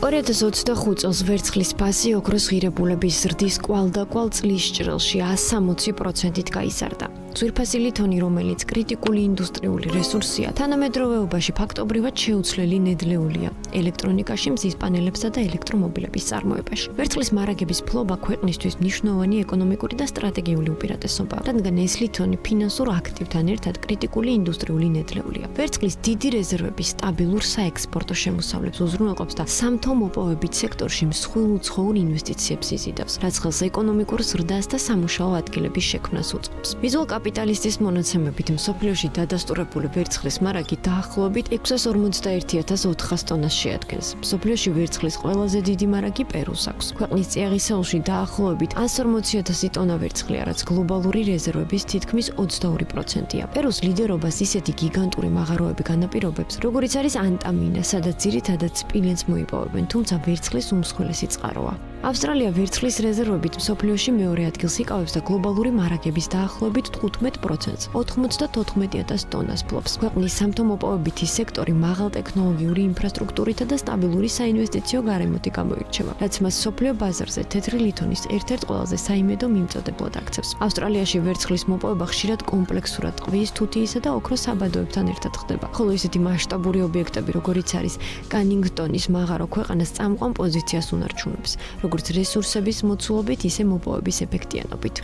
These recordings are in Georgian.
2025 წელს ვერცხლის ფასი ოქროს ღირებულების ზრდის კვალდაკვალ წლის ჭრელში 160%-ით გაიზარდა. ძვირფასი ლითონი, რომელიც კრიტიკული ინდუსტრიული რესურსია, თანამედროვეობაში ფაქტობრივად შეუცვლელი ნედლეულია ელექტრონიკაში, მზის პანელებსა და ელექტრომობილების წარმოებაში. ვერცხლის მარაგების ფლობა ქვეყნისთვის მნიშვნელოვანი ეკონომიკური და სტრატეგიული უპირატესობაა, რადგან ეს ლითონი ფინანსურ აქტივთან ერთად კრიტიკული ინდუსტრიული ნედლეულია. ვერცხლის დიდი რეზერვები სტაბილურ საექსპორტო შემოსავლებს უზრუნველყოფს და სამთო-მოპოვებით სექტორში მსხვილ უცხოურ ინვესტიციებს იზიდავს, რაც ხელს ეკონომიკურ ზრდას და სამუშაო ადგილების შექმნას უწყობს. ვიზუალ კაპიტალისტის მონაცემებით მსოფლიოში დადასტურებული ვერცხლის მარაგი დაახლოებით 651,400 ტონას შეადგენს. მსოფლიოში ვერცხლის ყველაზე დიდი მარაგი პერუს აქვს. ქვეყნის წიაღისეულში დაახლოებით 140,000 ტონა ვერცხლია, რაც გლობალური რეზერვების თითქმის 22%-ია. პერუს ლიდერობას ისეთი გიგანტური მაღაროები განაპირობებს, როგორიც არის ანტამინა, სადაც ძირითადად სპილენძს მოიპოვებენ, თუმცა ვერცხლის უმსხვილესი წყაროა. ავსტრალია ვერცხლის რეზერვებით მსოფლიოში მეორე ადგილს იკავებს და გლობალური მარაგების დაახლოებით 15%-ს, 94,000 ტონას ფლობს. ქვეყნის სამთო-მოპოვებითი სექტორი მაღალ ტექნოლოგიური ინფრასტრუქტურითა და სტაბილური საინვესტიციო გარემოთი გამოირჩევა, რაც მას მსოფლიო ბაზარზე თეთრი ლითონის ერთ-ერთ ყველაზე საიმედო მიმწოდებლად აქცევს. ავსტრალიაში ვერცხლის მოპოვება ხშირად კომპლექსურად ტყვის, თუთიისა და ოქროს საბადოებთან ერთად ხდება, ხოლო ისეთი მასშტაბური ობიექტები, როგორიც არის კანინგტონის მაღარო, ქვეყანას წამყვან პოზიციას უნარჩუნებს, როგორც რესურსების მოცულობით, ისე მოპოვების ეფექტიანობით.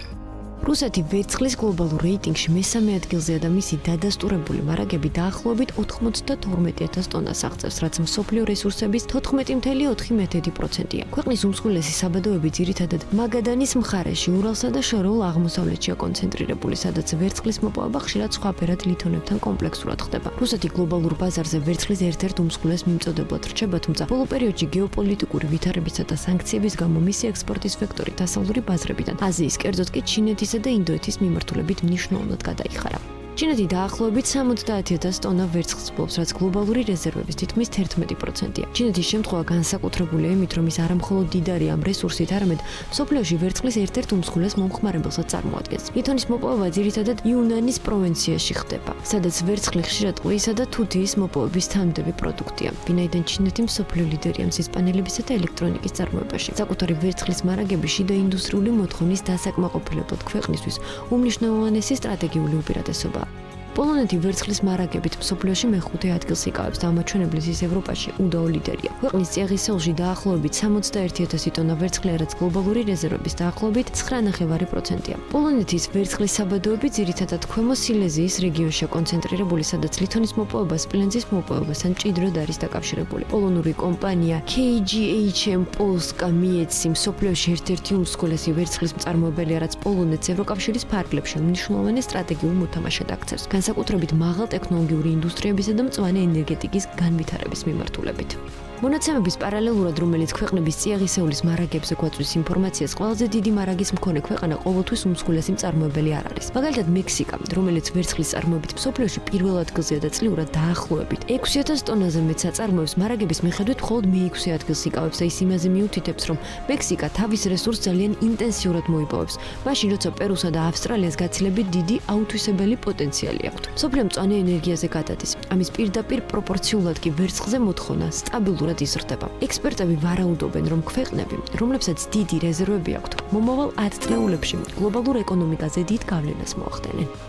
რუსეთი ვერცხლის გლობალურ რეიტინგში მესამე ადგილზეა და მისი დადასტურებული მარაგები დაახლოებით 92,000 ტონას აღწევს, რაც მსოფლიო რესურსების 14,4%-ია. ქვეყნის უმსხვილესი საბადოები ძირითადად მაგადანის მხარეში, ურალსა და შორეულ აღმოსავლეთშია კონცენტრირებული, სადაც ვერცხლის მოპოვება ხშირად სხვაფერად ლითონებთან კომპლექსურად ხდება. რუსეთი გლობალურ ბაზარზე ვერცხლის ერთ-ერთ უმსხვილეს მიმწოდებლად რჩება, თუმცა ბოლო პერიოდში გეოპოლიტიკური ვითარებისა და სანქციების გამო მისი ექსპორტის ვექტორი დასავლური ბაზრებიდან აზიის, კერძოდ კი ჩინეთისა და ინდოეთის მიმართულებით მნიშვნელოვნად გადაიხარა. ჩინეთი დაახლოებით 70,000 ტონა ვერცხლს ფლობს, რაც გლობალური რეზერვების თითქმის 11%-ია. ჩინეთის შემთხვევა განსაკუთრებულია იმით, რომ ის არა მხოლოდ დიდარია ამ რესურსით, არამედ მსოფლიოში ვერცხლის ერთ-ერთ უმსხვილეს მომხმარებელსაც წარმოადგენს. ლითონის მოპოვება ძირითადად იუნანის პროვინციაში ხდება, სადაც ვერცხლი ხშირად ტყვიისა და თუთიის მოპოვების თანმდები პროდუქტია. ვინაიდან ჩინეთი მსოფლიო ლიდერია მზის პანელებისა და ელექტრონიკის წარმოებაში, საკუთარი ვერცხლის მარაგები შიდა ინდუსტრიული მოთხოვნის დასაკმაყოფილებლად ქვეყნისთვის უმნიშვნელოვანესი სტრატეგიული უპირატესობაა. პოლონეთი ვერცხლის მარაგებით მსოფლიოში მეხუთე ადგილს იკავებს და ამაჩვენებლით ის ევროპაში უდაო ლიდერია. ქვეყნის წიაღისეულში დაახლოებით 61,000 ტონა ვერცხლია, რაც გლობალური რეზერვების დაახლოებით 9,9%-ია. პოლონეთის ვერცხლის საბადოები ძირითადად ქვემო სილეზიის რეგიონშია კონცენტრირებული, სადაც ლითონის მოპოვება სპილენძის მოპოვებასთან მჭიდროდ არის დაკავშირებული. პოლონური კომპანია KGHM Polska მიეცი მსოფლიოში ერთ-ერთი უმსხვილესი ვერცხლის მწარმოებელია, რაც პოლონეთს ევროკავშირის ფარგლებში მნიშვნელოვანი სტრატეგიულ მოთამაშედ აქცევს. განსაკუთრებით მაღალ ტექნოლოგიური ინდუსტრიებისა და მწვანე ენერგეტიკის განვითარების მიმართულებით. მონაცემების პარალელურად, რომელიც ქვეყნების წიაღისეულის მარაგებზე გვაწვდის ინფორმაციას, ყველაზე დიდი მარაგის მქონე ქვეყანა ყოველთვის უმსხვილესი მწარმოებელი არ არის. მაგალითად, მექსიკა, რომელიც ვერცხლის წარმოებით მსოფლიოში პირველ ადგილზეა და წლიურად დაახლოებით 6,000 ტონაზე მეტ საწარმოებს, მარაგების მიხედვით მხოლოდ მე-6 ადგილს იკავებს და ის იმაზე მიუთითებს, რომ მექსიკა თავის რესურსს ძალიან ინტენსიურად მოიპოვებს, მაშინ როცა პერუსა და ავსტრალიას გაცილებით დიდი აუთვისებელი პოტენციალი აქვთ. მსოფლიო მწვანე ენერგიაზე გადადის. ამის პირდაპირ პროპორციულად კი ვერცხლზე მოთხოვნა სტაბილურად იზრდება. ექსპერტები ვარაუდობენ, რომ ქვეყნები, რომლებსაც დიდი რეზერვები აქვთ, მომავალ 10 წლეულებში გლობალურ ეკონომიკაზე დიდ გავლენას მოახდენენ.